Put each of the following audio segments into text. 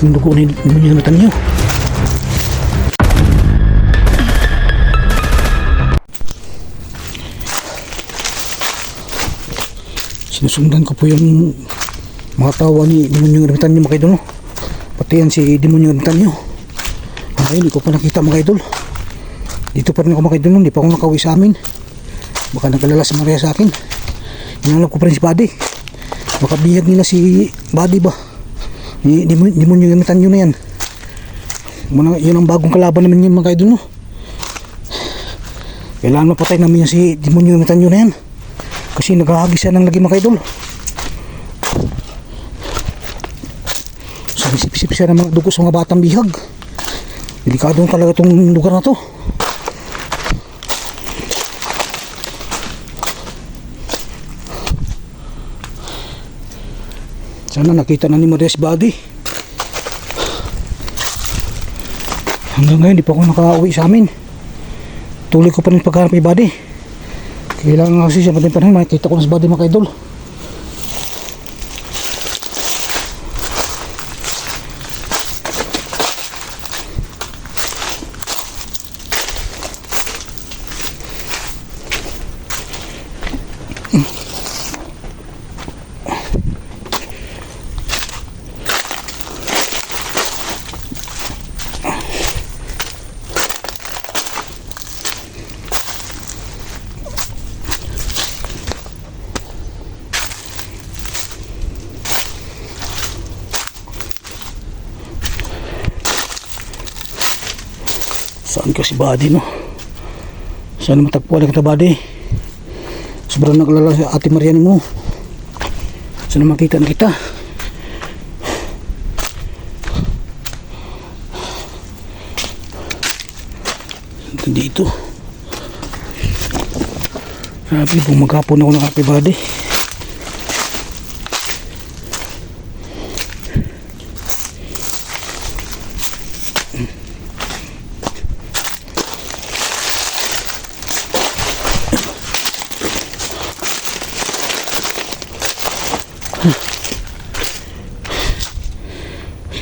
ating dugo ni Demonyo Natanyo. Sinusundan ko po yung mga tawa ni Demonyo Natanyo mga idol, no? Pati yan si Demonyo Natanyo. Ngayon, hindi ko pa nakita mga idol. Dito pa rin ako mga idol, no? Hindi pa ako nakauwi sa amin. Baka nag-alala si Maria sa akin. Inalap ko pa rin si Buddy. Baka bihag nila si Buddy ba? Demonyo Natanyo na yan. Yun ang bagong kalaban naman yun mga idol, no? Kailangan mapatay namin yan si Demonyo Natanyo na yan. Kasi naghahagis siya ng lagi mga idol. Sumisip-sip siya ng mga dugo sa mga batang bihag. Delikado talaga itong lugar na to. Sana nakita na ni Maria's Buddy. Hanggang ngayon di pa ako nakauwi sa amin. Tuloy ko pa rin pagharap ni Buddy. Kailangan kasi siya pa rin makikita ko na si Buddy mga idol. Saan ka si Buddy, no? Sana matagpuan na kita, Buddy. Sobrang naglala si Ate Marian mo. Sana makita na kita. Dito. Sabi, bumagapon ako ng Ate Buddy.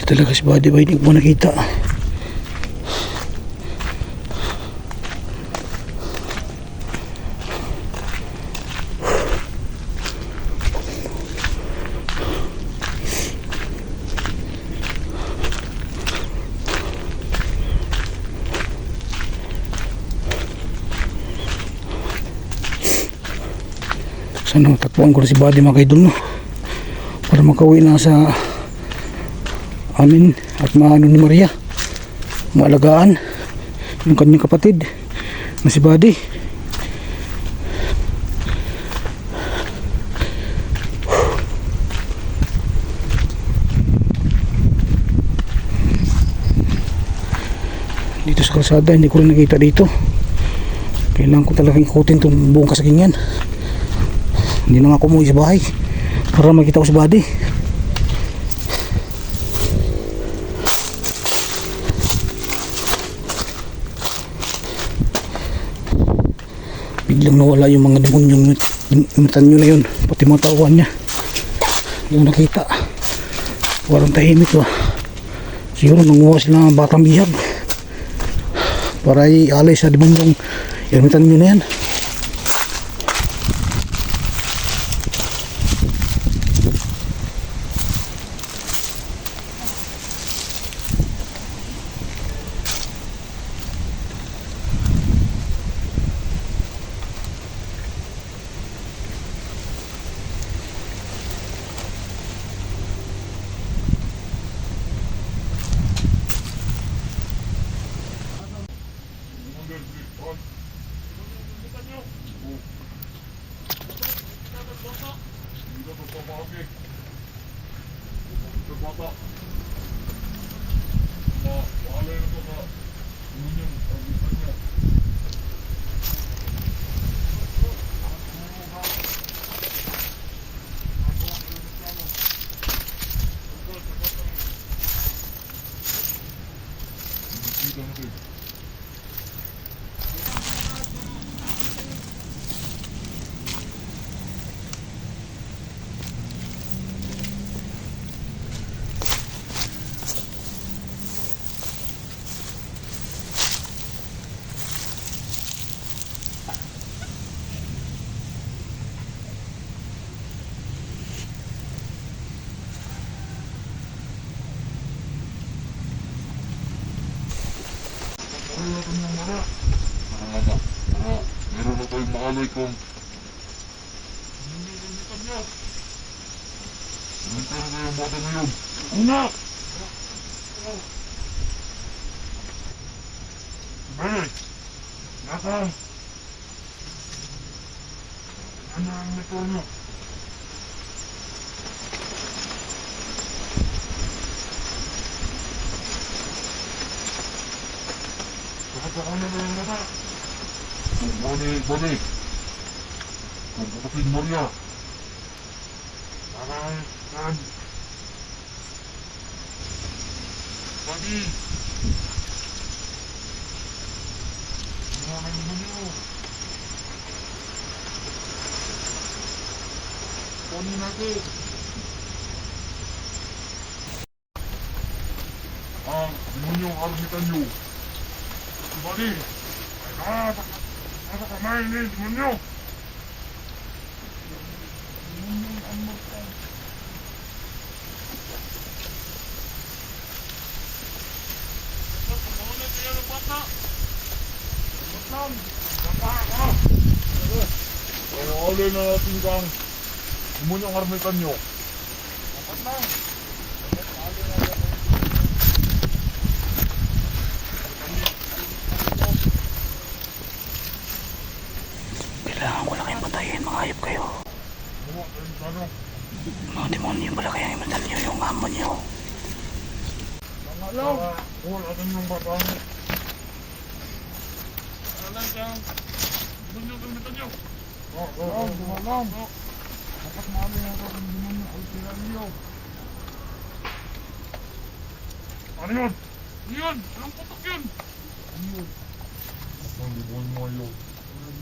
Talaga si Buddy ba hindi ko nakita. Sana takpuan ko na si Buddy mga idol, no? Para makauwi na sa amin at maano ni Maria, maalagaan yung kanyang kapatid na si Buddy. Dito sa kalsada hindi ko rin nakita dito. Kailangan ko talagang ikutin itong buong kasagingan. Hindi na nga ako umuwi sa bahay para makita ko si Buddy. Biglang nawala yung mga demonyong Natanyo na yun, pati mga tauhan niya. Yung nakita, walang tahimik ba. Siguro nanguha sila ng batang bihag para ialay sa demonyong Natanyo na yan. natin yung mga. Meron na tayong makalay kung nililitan niya. Nilitan na yung bata na yun. Una! Balik! Natang! Ano ang nito niyo? Kapag ako na yung bata. Balik! Kung kapatid Maria. Parang kan. Bagi. Mga niyo. Kunin natin. Ang demonyong armitan nyo. Bagi. Ay nasa kamay ni demonyo. Demonyong armitan. Kumahanap niya ng bata. Batang. Bata ka. Kaya alin na natin kang demonyong armitan nyo. Dapat lang. Kailangan ko lang kayong patayin, mga hayop kayo. Mga demonyo pala kaya yung medalyo yung amo nyo. Alam! Wala natin yung batang. Alam siyang demonyo gamitan nyo. Alam! Dapat namin yung batang demonyo ay tira niyo. Ano yun? Ano yun? Anong putok yun? Ano yun? Ang demonyo yun.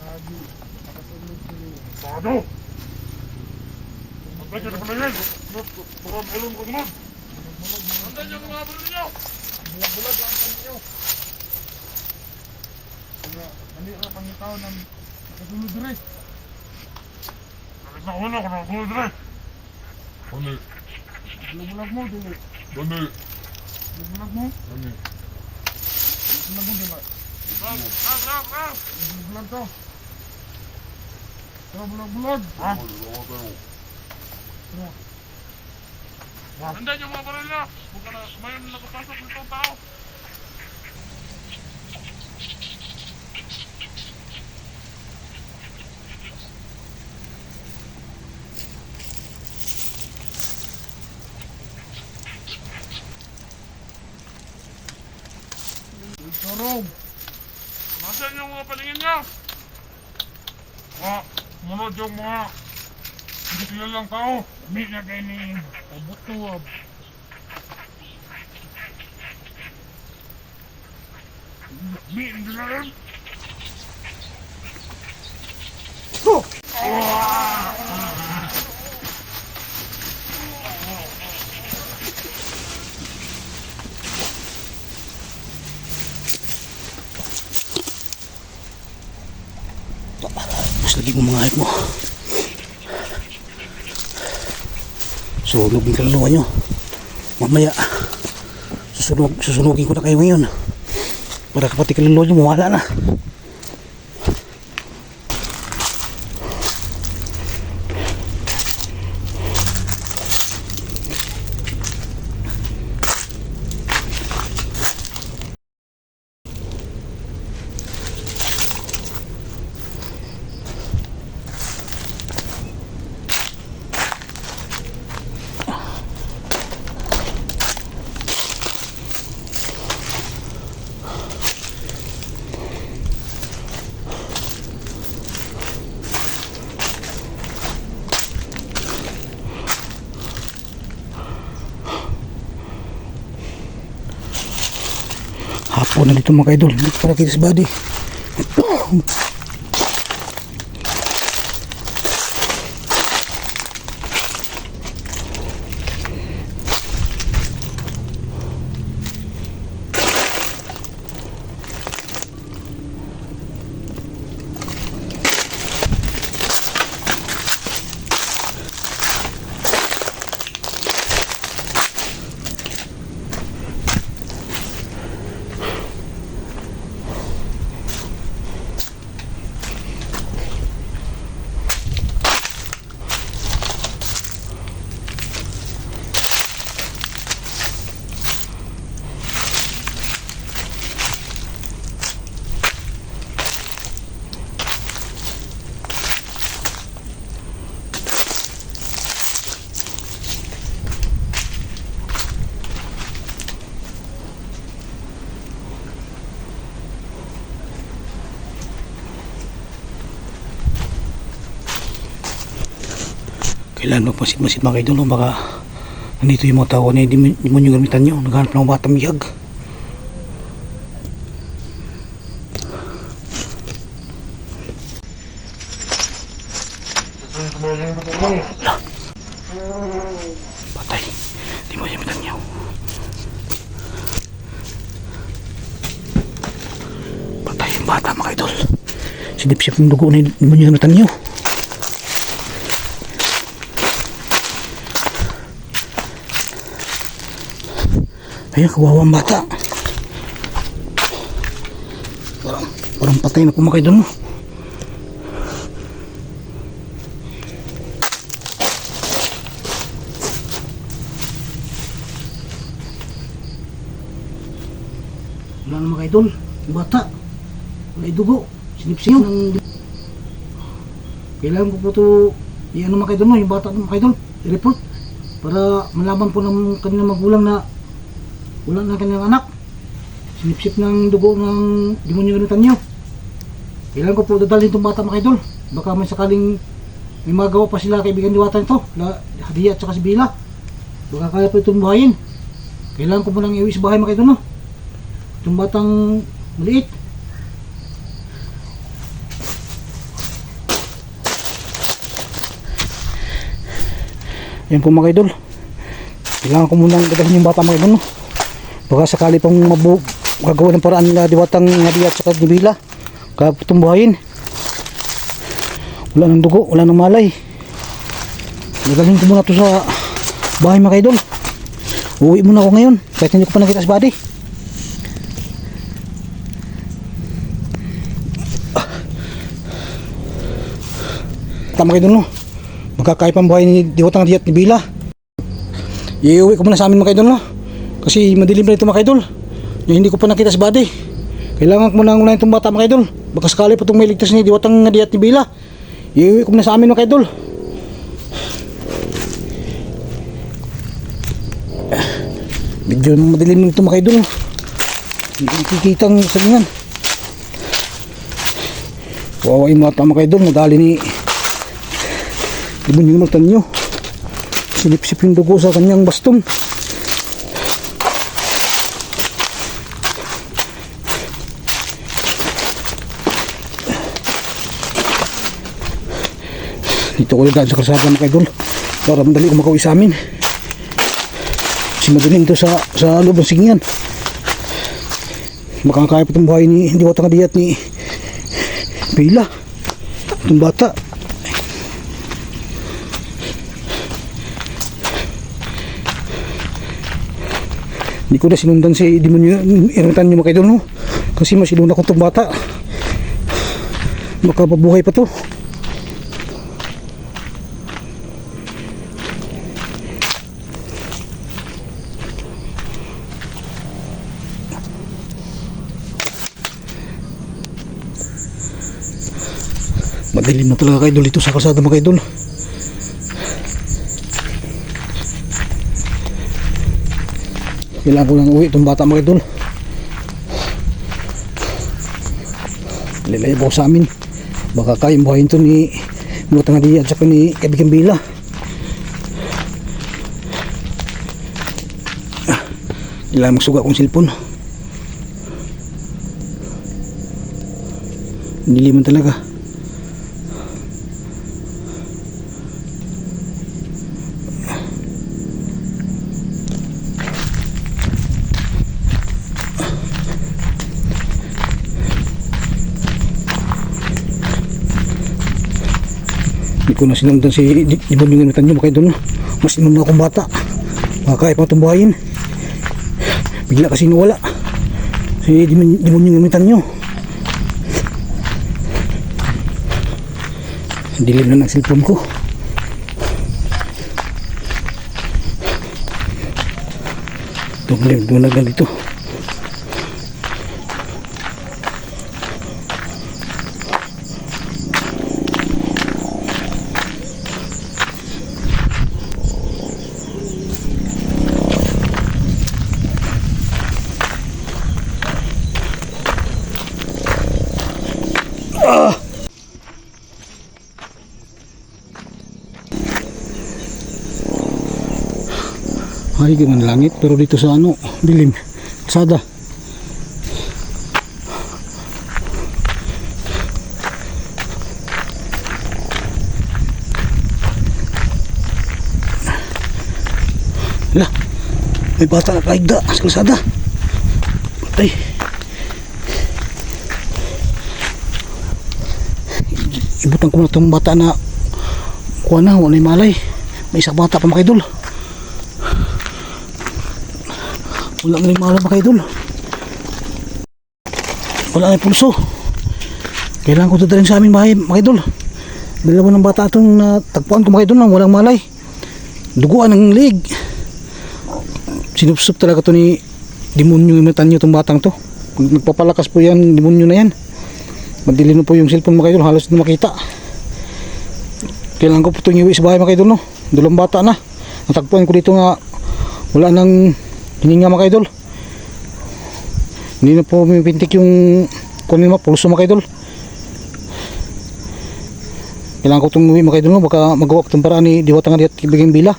Nagi. Nakasunod sa'yo. Sado! Matay ka na pala yan! Baka meron ko naman! Andan niyo mga balo niyo! Bulag-bulag ang kanil niyo! Kaya, mali ang pangitaw ng nakasunod rin. Nakita ko na kung nakasunod rin! Dani! Bulag-bulag mo, Dani! Dani! Bulag-bulag mo? Dani! Bulag mo, Dani! Bulag! Bulag to! Bulag-bulag! Ha? Andan yung mga baril na! Huwag ka na kumayon na nakapasok ng itong tao! Sarong! Nasaan yung mga paningin niya? Munod yung mga hindi kilalang tao. Hindi na kayo ni Obutuwab. Hindi na rin. Mas lagi mo mga hayop mo. Sunog yung kaluluwa nyo. Mamaya susunugin ko na kayo ngayon para kapati kaluluwa nyo mawala na. Hapon na dito mga idol, hindi ko pa nakita si Buddy. Kailangan magmasid-masid mga idol, no? Baka nandito yung mga tao na demonyo gamitan nyo, naghanap ng batang bihag. Patay, demonyo gamitan nyo. Patay yung bata mga idol. Sinipsip ng dugo na demonyo gamitan nyo. Ayan, kawawa ang bata. Parang patay na pumakay doon. Wala na mga idol. Yung bata. Wala idugo. Sinipsip ng... Kailangan ko po ito i-ano mga idol, no? Yung bata mga idol. I-report. Para malaman po ng kanilang magulang na wala na kanilang anak. Sinipsip ng dugo ng demonyo gamitan nyo. Kailangan ko po dadalhin itong bata mga idol. Baka may sakaling may magawa pa sila kaibigan diwata nito. Hadiya at saka si Bila. Baka kaya po itong buhayin. Kailangan ko po nang iuwi sa bahay mga idol, no? Itong batang maliit. Yan po mga idol. Kailangan ko munang dadalhin yung bata mga idol, no? Baka sakali pang gagawa ng paraan nila diwatang Hadiya at saka ni Bila. Kaya po itong buhayin. Wala ng dugo, wala ng malay. Dadalhin ko muna ito sa bahay mga idol. Uuwi muna ako ngayon kahit hindi ko pa nakita sa body. Tama kayo dun, no? Magkakaya pang buhay ni diwatang Hadiya at ni Bila. Iuwi ko muna sa amin mga idol, no? Kasi madilim na ito mga idol. Hindi ko pa nakita sa body. Kailangan ko muna unahin itong bata mga idol. Baka sakali pa itong may ligtas ni diwatang Hadiya at ni Bila. Iuwi ko muna sa amin mga idol. Medyo madilim na ito mga idol. Hindi kikitang salingan. Wawa yung mga idol. Nadali ni demonyo gamitan nyo. Sinipsip yung dugo sa kanyang baston. Dito ko lang sa kalsada mga idol para madali ko makauwi sa amin. Kasi madilim ito sa loob ng singian. Makakaya pa itong buhay ni diwatang Hadiya at ni Bila. Itong bata. Hindi ko na sinundan si demonyo gamitan nyo mga idol, no? Kasi masiluna ko itong bata. Makapabuhay pa to. Madilim na talaga kaidol dito sa kalsada mga idol. Kailangan ko lang uwi itong bata mga idol. Lilayab ako sa amin. Baka kayang buhayin ito ni diwatang Hadiya at saka ni kaibigan Bila. Kailangan magsuga akong cellphone. Niliman talaga. Hindi ko na sinundan si demonyo gamitan nyo mga idol, no? Mas inuna akong bata. Makakaya pa itong buhayin. Bigla kasi nawala si demonyo gamitan nyo. Dilim na ng cellphone ko. Tumulib na dito. Ay, ganun langit. Pero dito sa ano, dilim. Kalsada. Wala. May bata na kaigda sa kalsada. Ay. Ibutan ko na itong bata na kuha na, wala yung malay. May isang bata pa mga idol. Wala na yung malay mga idol. Wala na yung pulso. Kailangan ko dadalhin sa aming bahay mga idol. Dalawa ng bata itong natagpuan ko mga idol lang, walang malay. Duguan ng leg. Sinupsup talaga to ni demonyo yung natanyo itong batang to. Nagpapalakas po yan, demonyo na yan. Madilim na po yung cellphone mga idol, halos na makita. Kailangan ko po itong iwi sa bahay mga idol, no? Dalawang bata na. Natagpuan ko dito nga wala nang hininga mga idol. Hindi na po mipintik yung kunin mo, pulso mga idol. Kailangan ko itong iwi mga idol, no? Baka magawa ko itong paraan ni Diwata nga diat ibiging bila.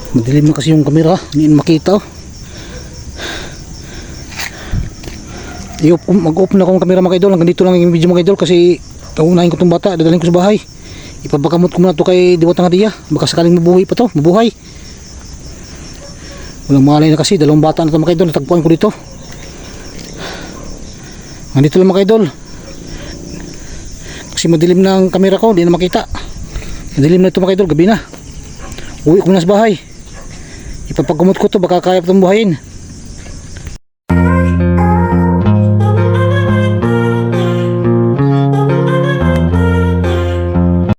Madilim na kasi yung kamera, hindi na makita. Mag-open na akong kamera mga idol. Hanggang dito lang yung video mga idol kasi unahin ko itong bata, dadalhin ko sa bahay. Ipabakamot ko muna ito kay Diwata nga diya. Baka sakaling mabuhay pa to, mabuhay. Walang malay na kasi, dalawang bata na ito mga idol. Natagpuan ko dito. Hanggang dito lang mga idol. Kasi madilim na ang kamera ko, hindi na makita. Madilim na ito mga idol, gabi na. Uwi ko na sa bahay. Ipapagkamot ko ito, baka kaya pa itong buhayin.